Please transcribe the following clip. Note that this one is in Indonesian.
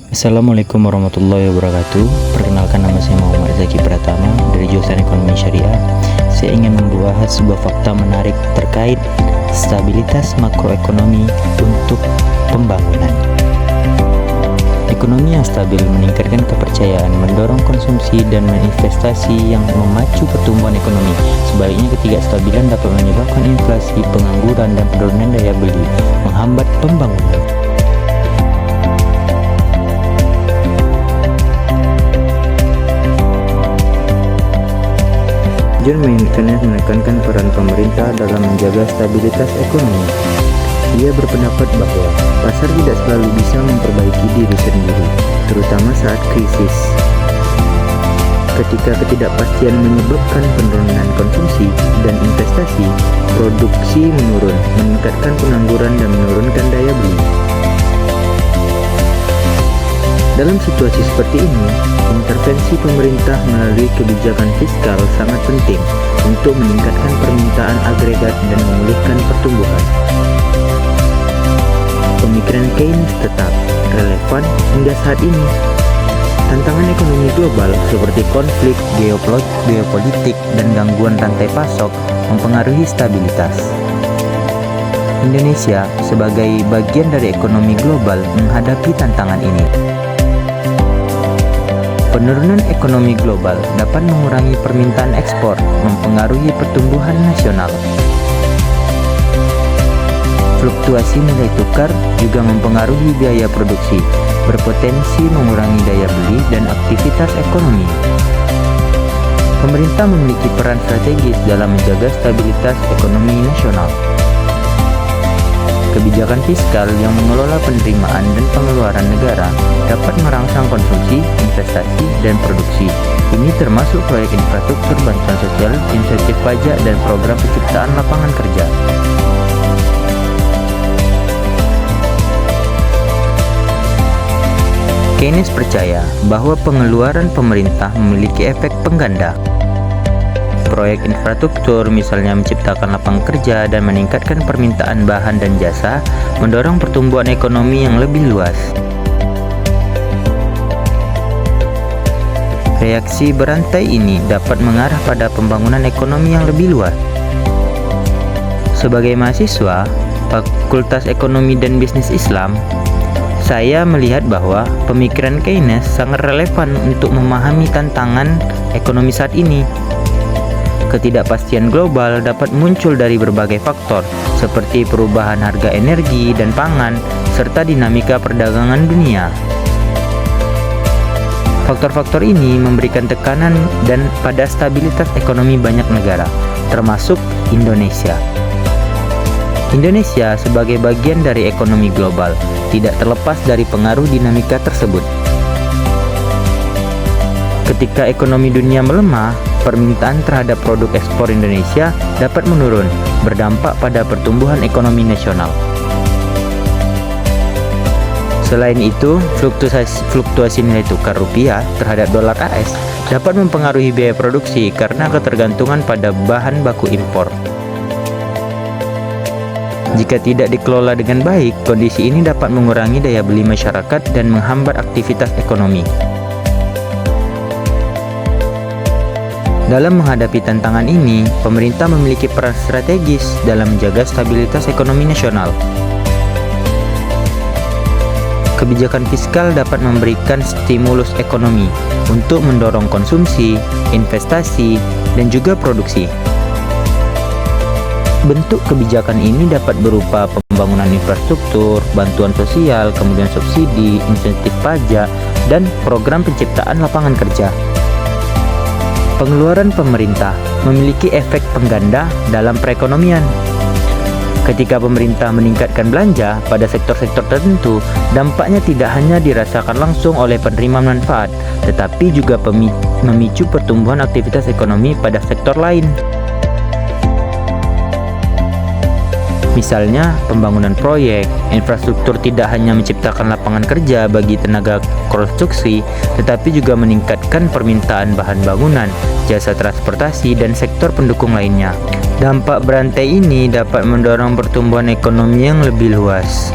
Assalamualaikum warahmatullahi wabarakatuh. Perkenalkan, nama saya Muhammad Zaki Pratama dari jurusan Ekonomi Syariah. Saya ingin membahas sebuah fakta menarik terkait stabilitas makroekonomi untuk pembangunan. Ekonomi yang stabil meningkatkan kepercayaan, mendorong konsumsi dan investasi yang memacu pertumbuhan ekonomi. Sebaliknya, ketidakstabilan dapat menyebabkan inflasi, pengangguran, dan penurunan daya beli, menghambat pembangunan. John Keynes menekankan peran pemerintah dalam menjaga stabilitas ekonomi. Ia berpendapat bahwa pasar tidak selalu bisa memperbaiki diri sendiri, terutama saat krisis. Ketika ketidakpastian menyebabkan penurunan konsumsi dan investasi, produksi menurun, meningkatkan pengangguran dan menurunkan daya beli. Dalam situasi seperti ini, intervensi pemerintah melalui kebijakan fiskal sangat penting untuk meningkatkan permintaan agregat dan memulihkan pertumbuhan. Pemikiran Keynes tetap relevan hingga saat ini. Tantangan ekonomi global seperti konflik geopolitik dan gangguan rantai pasok mempengaruhi stabilitas. Indonesia sebagai bagian dari ekonomi global menghadapi tantangan ini. Penurunan ekonomi global dapat mengurangi permintaan ekspor, mempengaruhi pertumbuhan nasional. Fluktuasi nilai tukar juga mempengaruhi biaya produksi, berpotensi mengurangi daya beli dan aktivitas ekonomi. Pemerintah memiliki peran strategis dalam menjaga stabilitas ekonomi nasional. Kebijakan fiskal yang mengelola penerimaan dan pengeluaran negara dapat merangsang konsumsi, investasi, dan produksi. Ini termasuk proyek infrastruktur, bantuan sosial, insentif pajak, dan program penciptaan lapangan kerja. Keynes percaya bahwa pengeluaran pemerintah memiliki efek pengganda. Proyek infrastruktur, misalnya menciptakan lapangan kerja dan meningkatkan permintaan bahan dan jasa, mendorong pertumbuhan ekonomi yang lebih luas. Reaksi berantai ini dapat mengarah pada pembangunan ekonomi yang lebih luas. Sebagai mahasiswa Fakultas Ekonomi dan Bisnis Islam, saya melihat bahwa pemikiran Keynes sangat relevan untuk memahami tantangan ekonomi saat ini. Ketidakpastian global dapat muncul dari berbagai faktor, seperti perubahan harga energi dan pangan, serta dinamika perdagangan dunia. Faktor-faktor ini memberikan tekanan dan pada stabilitas ekonomi banyak negara, termasuk Indonesia. Indonesia sebagai bagian dari ekonomi global tidak terlepas dari pengaruh dinamika tersebut. Ketika ekonomi dunia melemah, permintaan terhadap produk ekspor Indonesia dapat menurun, berdampak pada pertumbuhan ekonomi nasional. Selain itu, fluktuasi nilai tukar rupiah terhadap dolar AS dapat mempengaruhi biaya produksi karena ketergantungan pada bahan baku impor. Jika tidak dikelola dengan baik, kondisi ini dapat mengurangi daya beli masyarakat dan menghambat aktivitas ekonomi. Dalam menghadapi tantangan ini, pemerintah memiliki peran strategis dalam menjaga stabilitas ekonomi nasional. Kebijakan fiskal dapat memberikan stimulus ekonomi untuk mendorong konsumsi, investasi, dan juga produksi. Bentuk kebijakan ini dapat berupa pembangunan infrastruktur, bantuan sosial, kemudian subsidi, insentif pajak, dan program penciptaan lapangan kerja. Pengeluaran pemerintah memiliki efek pengganda dalam perekonomian. Ketika pemerintah meningkatkan belanja pada sektor-sektor tertentu, dampaknya tidak hanya dirasakan langsung oleh penerima manfaat, tetapi juga memicu pertumbuhan aktivitas ekonomi pada sektor lain. Misalnya, pembangunan proyek, infrastruktur tidak hanya menciptakan lapangan kerja bagi tenaga konstruksi, tetapi juga meningkatkan permintaan bahan bangunan, jasa transportasi, dan sektor pendukung lainnya. Dampak berantai ini dapat mendorong pertumbuhan ekonomi yang lebih luas.